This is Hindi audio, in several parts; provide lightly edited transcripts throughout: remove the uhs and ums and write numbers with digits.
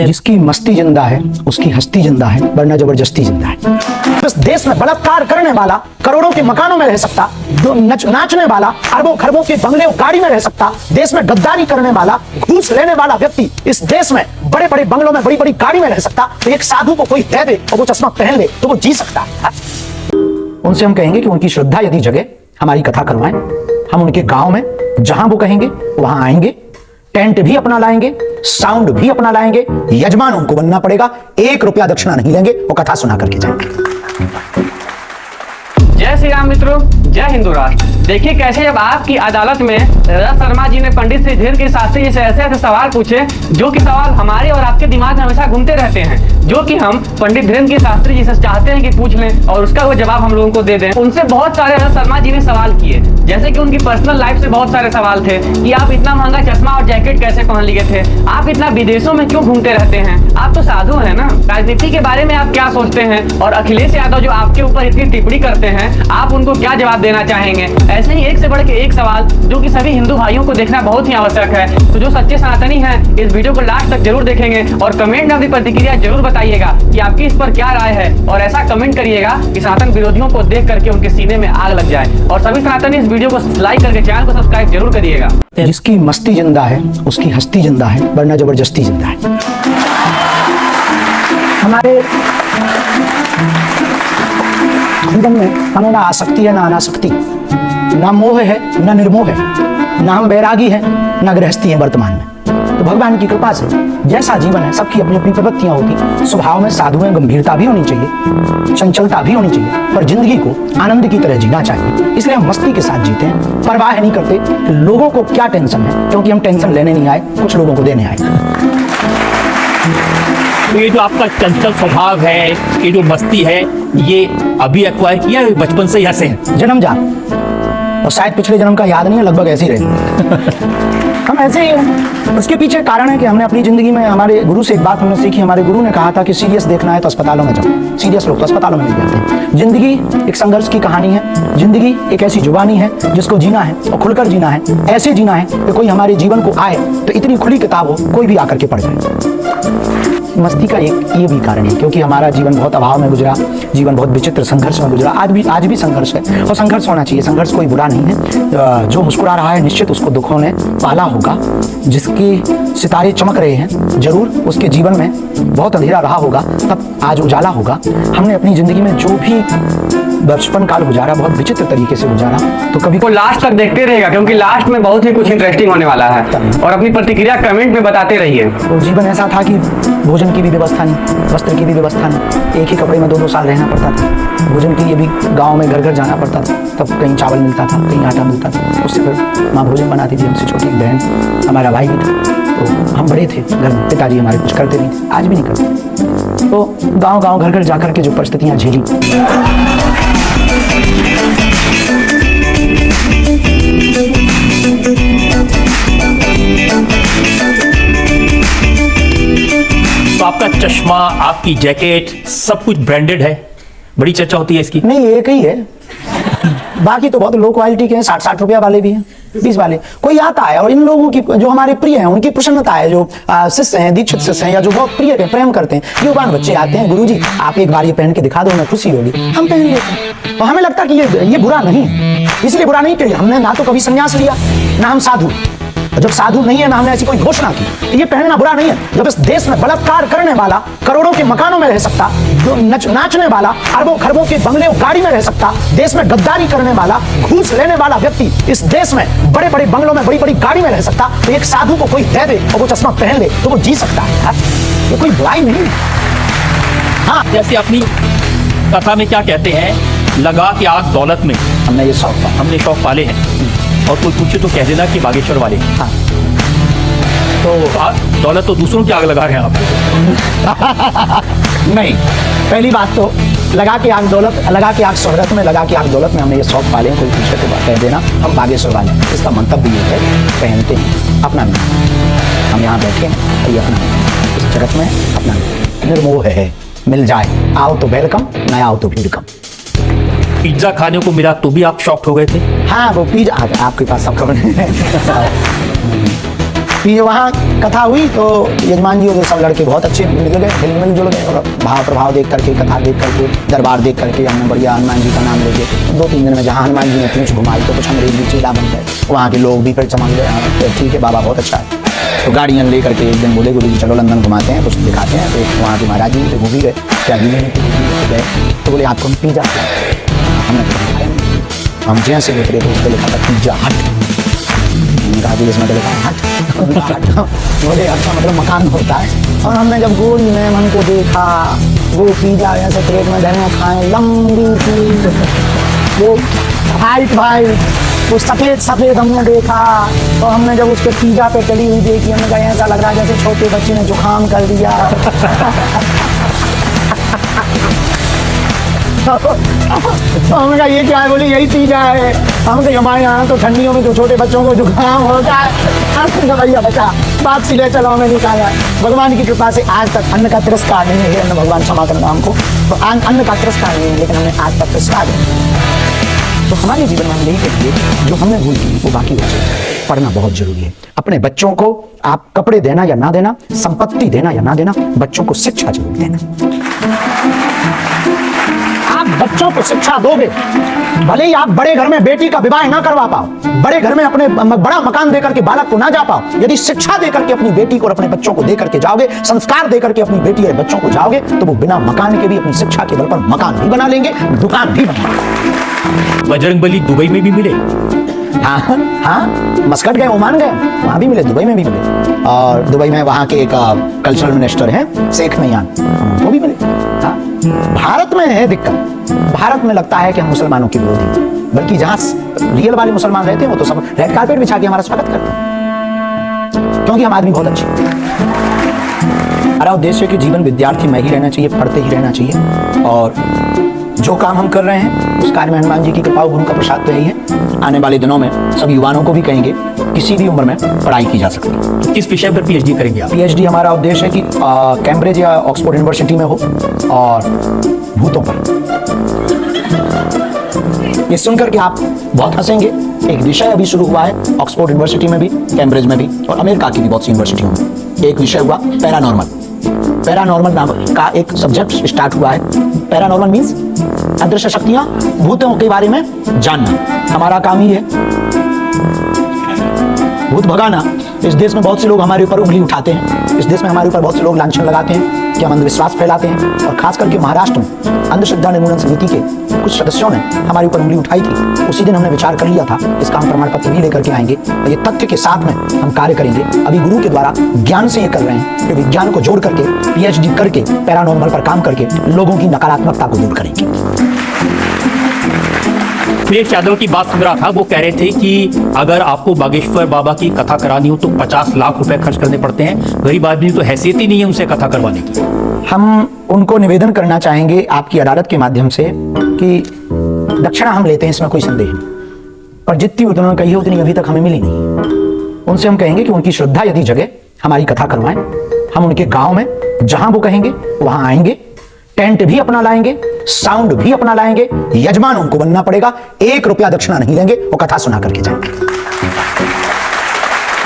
जिसकी मस्ती जिंदा है उसकी हस्ती जिंदा है, वरना जबरदस्ती जिंदा है। इस देश में बलात्कार करने वाला करोड़ों के मकानों में रह सकता, जो नाचने वाला अरबों खरबों के बंगले और गाड़ी में रह सकता, देश में गद्दारी करने वाला घूस लेने वाला व्यक्ति इस देश में बड़े बड़े बंगलों में बड़ी बड़ी गाड़ी में रह सकता, तो एक साधु को कोई दे दे और वो चश्मा पहन ले तो वो जी सकता है। उनसे हम कहेंगे कि उनकी श्रद्धा यदि जगे, हमारी कथा करवाएं, हम उनके गांव में जहां वो कहेंगे वहां आएंगे, टेंट भी अपना लाएंगे, साउंड भी अपना लाएंगे, यजमान उनको बनना पड़ेगा, 1 रुपया दक्षिणा नहीं लेंगे, वो कथा सुना करके जाएंगे। जय श्री राम मित्रों, जय हिंदू राष्ट्र। देखिए कैसे जब आपकी अदालत में रथ शर्मा जी ने पंडित श्री धीरेन्द्र शास्त्री जी से ऐसे ऐसे सवाल पूछे जो कि सवाल हमारे और आपके दिमाग में हमेशा घूमते रहते हैं, जो कि हम पंडित धीरेन्द्र शास्त्री जी से चाहते हैं कि पूछ लें और उसका वो जवाब हम लोगों को दे दें। उनसे बहुत सारे रथ शर्मा जी ने सवाल किए, जैसे कि उनकी पर्सनल लाइफ से बहुत सारे सवाल थे कि आप इतना महंगा चश्मा और जैकेट कैसे पहन लिए थे, आप इतना विदेशों में क्यों घूमते रहते हैं, आप तो साधु हैं ना, राजनीति के बारे में आप क्या सोचते हैं, और अखिलेश यादव जो आपके ऊपर इतनी टिप्पणी करते हैं आप उनको क्या जवाब देना चाहेंगे। ऐसे ही एक से बढ़ के एक सवाल जो कि सभी हिंदू भाइयों को देखना बहुत ही आवश्यक है। तो जो सच्चे सनातनी हैं इस वीडियो को लास्ट तक जरूर देखेंगे और कमेंट में अपनी प्रतिक्रिया जरूर बताइएगा कि आपकी इस पर क्या राय है, और ऐसा कमेंट करिएगा कि सनातन विरोधियों को देख करके उनके सीने में आग लग जाए। और सभी सनातनी इस वीडियो को लाइक करके चैनल को सब्सक्राइब जरूर करिएगा। जिसकी मस्ती जिंदा है उसकी हस्ती जिंदा है, वरना जबरदस्ती जिंदा है। हमारे जीवन में हमें ना आसक्ति है ना अनासक्ति, ना मोह है ना निर्मोह है, ना हम बैरागी है ना गृहस्थी है वर्तमान में। तो भगवान की कृपा से जैसा जीवन है सबकी अपनी अपनी प्रवृत्तियां होती, स्वभाव में साधु में गंभीरता भी होनी चाहिए, चंचलता भी होनी चाहिए, पर जिंदगी को आनंद की तरह जीना चाहिए। इसलिए हम मस्ती के साथ जीते हैं, परवाह नहीं करते कि लोगों को क्या टेंशन है, क्योंकि हम टेंशन लेने नहीं आए, कुछ लोगों को देने आए। तो ये जो आपका चंचल स्वभाव है, ये जो मस्ती है, ये अभी एक्वायर किया है, बचपन से ऐसे है? जन्मजात, और शायद पिछले जन्म का याद नहीं है, लगभग ऐसे ही रहे। हम ऐसे ही हैं। उसके पीछे कारण है कि हमने अपनी जिंदगी में हमारे गुरु से एक बात हमने सीखी। हमारे गुरु ने कहा था कि सीरियस देखना है तो अस्पतालों में जाओ, सीरियस लोग तो अस्पतालों में नहीं जाते हैं। जिंदगी एक संघर्ष की कहानी है, जिंदगी एक ऐसी जुबानी है जिसको जीना है और खुलकर जीना है, ऐसे जीना है कि कोई हमारे जीवन को आए तो इतनी खुली किताब हो कोई भी आकर के पढ़ जाए। मस्ती का एक ये भी कारण है क्योंकि हमारा जीवन बहुत अभाव में गुजरा, जीवन बहुत विचित्र संघर्ष में गुजरा, आज भी संघर्ष है और संघर्ष होना चाहिए। संघर्ष कोई बुरा नहीं है। जो मुस्कुरा रहा है निश्चित उसको दुखों ने पाला होगा, जिसकी सितारे चमक रहे हैं जरूर उसके जीवन में बहुत अंधेरा रहा होगा, तब आज उजाला होगा। हमने अपनी जिंदगी में जो भी बचपन काल गुजारा बहुत विचित्र तरीके से गुजारा, तो कभी को लास्ट तक देखते रहेगा क्योंकि लास्ट में बहुत ही कुछ इंटरेस्टिंग होने वाला है, और अपनी प्रतिक्रिया कमेंट में बताते रहिए। तो जीवन ऐसा था कि भोजन की भी व्यवस्था नहीं, वस्त्र की भी व्यवस्था नहीं, एक ही कपड़े में 2-2 साल रहना पड़ता था। भोजन के लिए भी गांव में घर घर जाना पड़ता था, तब कहीं चावल मिलता था कहीं आटा मिलता था, उससे फिर माँ भोजन बनाती थी। हमसे छोटी एक बहन, हमारा भाई भी था, तो हम बड़े थे घर में, पिताजी हमारे कुछ करते नहीं थे, आज भी नहीं करते। तो गाँव घर घर जाकर के जो परिस्थितियाँ झेली, तो आपका चश्मा, आपकी जैकेट सब कुछ ब्रांडेड है, बड़ी चर्चा होती है इसकी। नहीं एक ही है, बाकी तो बहुत लो क्वालिटी के हैं, 60-60 रुपया वाले भी हैं, 20 वाले। कोई आता है और इन लोगों की जो हमारे प्रिय हैं उनकी प्रसन्नता है, जो शिष्य हैं, दीक्षित शिष्य हैं या जो बहुत प्रिय हैं, प्रेम करते हैं, युवान बच्चे आते हैं, गुरुजी आप एक बार ये पहन के दिखा दो, हमें खुशी होगी, हम पहन लेते हैं। और हमें लगता है कि ये बुरा नहीं, इसलिए बुरा नहीं कि हमने ना तो कभी संन्यास लिया ना हम साधु, जब साधु नहीं है ना हमने ऐसी कोई घोषणा की, तो ये पहनना बुरा नहीं है। जब इस देश में बलात्कार करने वाला करोड़ों के मकानों में रह सकता, जो नाचने वाला अरबों खरबों के बंगले और गाड़ी में रह सकता, देश में गद्दारी करने वाला घूस लेने वाला व्यक्ति इस देश में बड़े बड़े बंगलों में बड़ी बड़ी गाड़ी में रह सकता, तो एक साधु को कोई दे दे और वो चश्मा पहन ले तो वो जी सकता है। ये कोई बुराई नहीं। हाँ, जैसे अपनी कथा में क्या कहते हैं, लगा के आग दौलत में, हमने ये शौक पाले हैं, और कोई पूछे तो कह देना कि बागेश्वर वाले। हाँ। तो आग दौलत तो दूसरों की आग लगा रहे हैं आप। नहीं, पहली बात तो लगा के आग दौलत, लगा के आग शोहरत में, लगा के आग दौलत में हमने ये शौक पाले हैं। कोई पूछे तो कह देना हम बागेश्वर वाले, इसका मंतव्य ये है, पहनते हैं अपना नहीं, हम यहाँ बैठे हैं और ये अपना नहीं, इस जगत में अपना नहीं, निर्मोह है, मिल जाए, आओ तो वेलकम, न आओ तो भीड़ कम। पिज्जा खाने को मिला तो भी आप शॉक्ड हो गए थे? हाँ, वो पिज्जा आपके पास सब खबर है। फिर वहाँ कथा हुई तो यजमान जी और सब लड़के बहुत अच्छे मिल गए, मिल जुल गए और भाव प्रभाव देख करके, कथा देख करके, दरबार देख करके हमने बढ़िया हनुमान जी का नाम लेके 2-3 दिन में जहाँ हनुमान जी ने पूंछ घुमाई तो कुछ अंग्रेज भी चेला बन गए। वहाँ के लोग भी फिर समझ गए हाँ तो ठीक है बाबा बहुत अच्छा है। तो गाड़ियाँ ले करके एक दिन बोले गुरु जी चलो लंदन घुमाते हैं, कुछ दिखाते हैं। तो वहाँ के महाराज जी घूम ही गए, क्या जी ने गए तो बोले आपको हम पिज्जा हमने खाया नहीं। हम जैसे उतरे तो उस पर लिखा था पिज्जा हट। कहा कि इसमें लिखा है हट। बोले अच्छा मतलब मकान होता है। और हमने जब गोल में मन को देखा वो पिज्जा ऐसे प्लेट में धरे खाए लंबी सी वो हाइट भाई वो सफेद हमने देखा। तो हमने जब उसके पिज्जा पे चली हुई देखी हमने कहा ऐसा लग रहा है जैसे छोटे बच्चे ने जुकाम कर दिया। हमने कहा ये क्या है, बोली यही पिज्जा है। हम कहीं हमारे यहाँ तो ठंडियों में तो छोटे बच्चों को जुकाम होता है। भैया बचा बात सिले चलो हमें निकाला। भगवान की कृपा से आज तक अन्न का तिरस्कार नहीं है, अन्न भगवान क्षमा करना हमको। तो अन्न का तिरस्कार नहीं है लेकिन हमने आज तक तिरस्कार तो हमारे जीवन में हम यही कहेंगे जो हमने भूल की वो बाकी बचे। पढ़ना बहुत जरूरी है। अपने बच्चों को आप कपड़े देना या ना देना, संपत्ति देना या ना देना, बच्चों को शिक्षा जरूर देना। आप बच्चों को शिक्षा दोगे, भले ही आप बड़े घर में बेटी का विवाह ना करवा पाओ, बड़े घर में अपने बड़ा मकान देकर के बालक को ना जा पाओ, यदि शिक्षा देकर के अपनी बेटी को और अपने बच्चों को देकर के जाओगे, संस्कार देकर के अपनी बेटी और बच्चों को जाओगे तो वो बिना मकान के भी अपनी शिक्षा के बल पर मकान भी बना लेंगे, दुकान भी बना लेंगे। बजरंगबली दुबई में भी मिले। हाँ मस्कट गए, ओमान गए, वहां भी मिले, दुबई में भी मिले। और दुबई में वहां के एक कल्चरल मिनिस्टर हैं शेख नयान, वो भी मिले। हाँ भारत में है दिक्कत, भारत में लगता है कि हम मुसलमानों के विरोधी, बल्कि जहां रियल वाले मुसलमान रहते हैं वो तो सब रेड कारपेट बिछा के हमारा स्वागत करते हैं, क्योंकि हम आदमी बहुत अच्छे। हमारा उद्देश्य है कि जीवन विद्यार्थी में ही रहना चाहिए, पढ़ते ही रहना चाहिए। और जो काम हम कर रहे हैं उस कार्य में हनुमान जी की कृपा और गुरु का प्रसाद तो यही है। आने वाले दिनों में सब युवाओं को भी कहेंगे किसी भी उम्र में पढ़ाई की जा सकती है। किस विषय पर पीएचडी करेंगे आप? पीएचडी हमारा उद्देश्य है कि कैम्ब्रिज या ऑक्सफोर्ड यूनिवर्सिटी में हो और भूतों पर। ये सुनकर के आप बहुत हंसेंगे, एक विषय अभी शुरू हुआ है ऑक्सफोर्ड यूनिवर्सिटी में भी, कैम्ब्रिज में भी और अमेरिका की भी बहुत सी यूनिवर्सिटियों में। एक विषय हुआ पैरानॉर्मल नाम का एक सब्जेक्ट स्टार्ट हुआ है। पैरानॉर्मल मीन्स अदृश्य शक्तियां, भूतों के बारे में जानना। हमारा काम ही है भूत भगाना। इस देश में बहुत से लोग हमारे ऊपर उंगली उठाते हैं, इस देश में हमारे ऊपर बहुत से लोग लांछन लगाते हैं कि हम अंधविश्वास फैलाते हैं। और खास करके महाराष्ट्र में अंधश्रद्धा निर्मूलन समिति के कुछ सदस्यों ने हमारे ऊपर उंगली उठाई थी। उसी दिन हमने विचार कर लिया था इसका हम प्रमाण पत्र भी लेकर के आएंगे और ये तथ्य के साथ में हम कार्य करेंगे। अभी गुरु के द्वारा ज्ञान से ये कर रहे हैं कि विज्ञान को जोड़ करके पीएचडी करके पैरानॉर्मल पर काम करके लोगों की नकारात्मकता को दूर करेंगे। सुरेश यादव की बात सुन रहा था, वो कह रहे थे कि अगर आपको बागेश्वर बाबा की कथा करानी हो तो 50 लाख रुपए खर्च करने पड़ते हैं। गरीब आदमी तो हैसियत ही नहीं है उनसे कथा करवाने की। हम उनको निवेदन करना चाहेंगे आपकी अदालत के माध्यम से कि दक्षिणा हम लेते हैं, इसमें कोई संदेह नहीं, पर जितनी उन्होंने कही है उतनी अभी तक हमें मिली नहीं। उनसे हम कहेंगे कि उनकी श्रद्धा यदि जगह हमारी कथा करवाएं, हम उनके गांव में जहां वो कहेंगे वहां आएंगे, टेंट भी अपना लाएंगे, साउंड भी अपना लाएंगे, यजमान उनको बनना पड़ेगा, 1 रुपया दक्षिणा नहीं लेंगे, वो कथा सुना करके जाएंगे।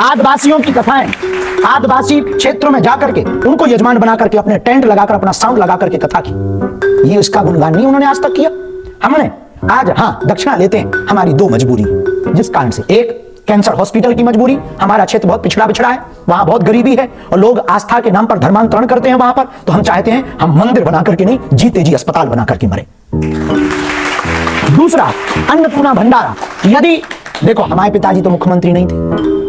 आदिवासियों की कथाएं, आदिवासी क्षेत्रों में जाकर के उनको यजमान बना करके अपने टेंट लगाकर अपना साउंड लगा करके कथा की। ये इसका गुणगान नहीं उन्होंने आज तक किया। हमने आज हाँ दक्षिणा लेते हैं, हमारी 2 मजबूरी जिस कारण से, एक कैंसर हॉस्पिटल की मजबूरी, हमारा क्षेत्र बहुत पिछड़ा है, वहां बहुत गरीबी है और लोग आस्था के नाम पर धर्मांतरण करते हैं वहां पर, तो हम चाहते हैं हम मंदिर बना करके नहीं, जीते जी अस्पताल बना करके मरे। दूसरा अन्नपूर्णा भंडारा। यदि देखो हमारे पिताजी तो मुख्यमंत्री नहीं थे,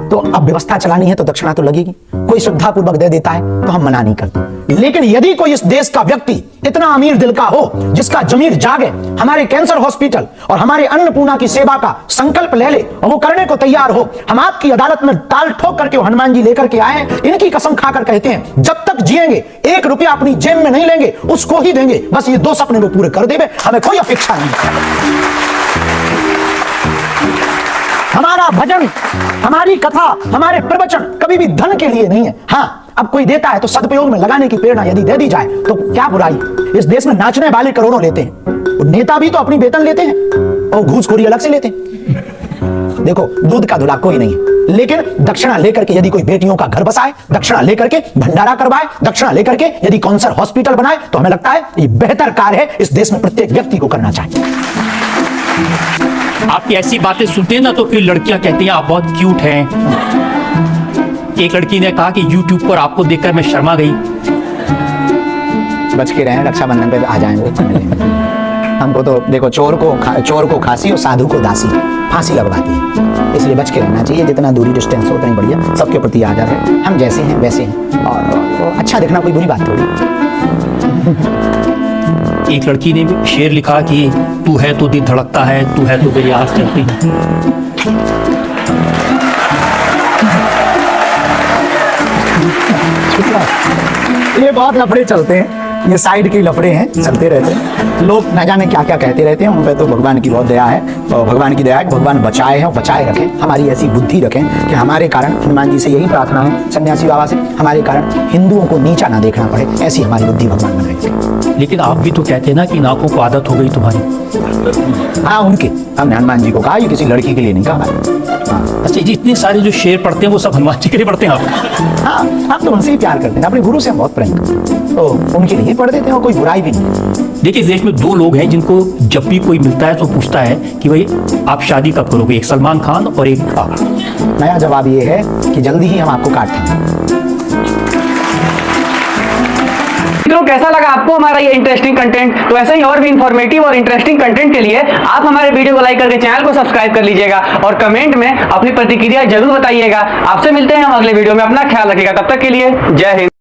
तो अब व्यवस्था चलानी है तो दक्षिणा तो लगेगी। कोई श्रद्धापूर्वक दे देता है तो हम मना नहीं करते, लेकिन यदि कोई इस देश का व्यक्ति इतना अमीर दिल का हो जिसका जमीर जागे, हमारे कैंसर हॉस्पिटल और हमारे अन्नपूर्णा की सेवा का संकल्प ले ले और वो करने को तैयार हो, हम आपकी अदालत में ताल ठोक करके वो हनुमान जी लेकर के आए, इनकी कसम खाकर कहते हैं जब तक जिएंगे 1 रुपया अपनी जेब में नहीं लेंगे, उसको ही देंगे। बस ये 2 सपने वो पूरे कर देंगे, हमें कोई अपेक्षा नहीं। हमारा भजन, हमारी कथा, हमारे प्रवचन कभी भी धन के लिए नहीं है। हाँ अब कोई देता है तो सदुपयोग में लगाने की प्रेरणा यदि दे दी जाए तो क्या बुराई। इस देश में नाचने वाले करोड़ों लेते हैं, नेता भी तो अपनी वेतन लेते हैं और घूसखोरी अलग से लेते हैं। देखो दूध का धुला कोई नहीं है, लेकिन दक्षिणा लेकर के यदि कोई बेटियों का घर बसाए, दक्षिणा लेकर के भंडारा करवाए, दक्षिणा लेकर के यदि कैंसर हॉस्पिटल बनाए, तो हमें लगता है ये बेहतर कार्य है, इस देश में प्रत्येक व्यक्ति को करना चाहिए। आपकी ऐसी बातें सुनते हैं ना तो फिर लड़कियां कहती हैं आप बहुत क्यूट हैं। एक लड़की ने कहा कि YouTube पर आपको देखकर मैं शर्मा गई। बच के रहें, रक्षाबंधन पे आ जाएंगे। हमको तो देखो, चोर को खांसी और साधु को दासी फांसी लगवाती है, इसलिए बच के रहना चाहिए। जितना दूरी डिस्टेंस हो उतना ही बढ़िया। सबके प्रति आदर है, हम जैसे हैं वैसे हैं, और अच्छा दिखना कोई बुरी बात थोड़ी। एक लड़की ने भी शेर लिखा कि तू है तो दिल धड़कता है, तू है तो मेरी आँख चलती है। ये बहुत लफड़े चलते हैं, ये साइड के लफड़े हैं, चलते रहते हैं। लोग न जाने क्या क्या कहते रहते हैं। उन पे तो भगवान की बहुत दया है, और भगवान की दया है, भगवान बचाए हैं और बचाए रखें। हमारी ऐसी बुद्धि रखें कि हमारे कारण, हनुमान जी से यही प्रार्थना है, सन्यासी बाबा से, हमारे कारण हिंदुओं को नीचा ना देखना पड़े, ऐसी हमारी बुद्धि भगवान बनाए रखें। लेकिन आप भी तो कहते हैं ना कि इन आंखों को आदत हो गई तुम्हारी। हाँ, उनके, हमने हनुमान जी को कहा, ये किसी लड़की के लिए नहीं कहा। हाँ, अच्छा जी, इतने सारे जो शेर पढ़ते हैं वो सब हनुमान जी के लिए पढ़ते हैं आप? हाँ, हम तो उनसे ही प्यार करते हैं, अपने गुरु से हम बहुत प्रेम करते हैं, तो उनके लिए पढ़ देते हैं, और कोई बुराई भी नहीं। देखिए, देश में दो लोग हैं जिनको जब भी कोई मिलता है तो पूछता है कि भाई आप शादी कब करोगे, एक सलमान खान और एक आप। नया जवाब ये है कि जल्दी ही हम आपको काटते हैं। मित्रों, कैसा लगा आपको हमारा ये इंटरेस्टिंग कंटेंट? तो ऐसे ही और भी इंफॉर्मेटिव और इंटरेस्टिंग कंटेंट के लिए आप हमारे वीडियो को लाइक करके चैनल को सब्सक्राइब कर लीजिएगा, और कमेंट में अपनी प्रतिक्रिया जरूर बताइएगा। आपसे मिलते हैं हम अगले वीडियो में। अपना ख्याल रखिएगा, तब तक के लिए जय हिंद।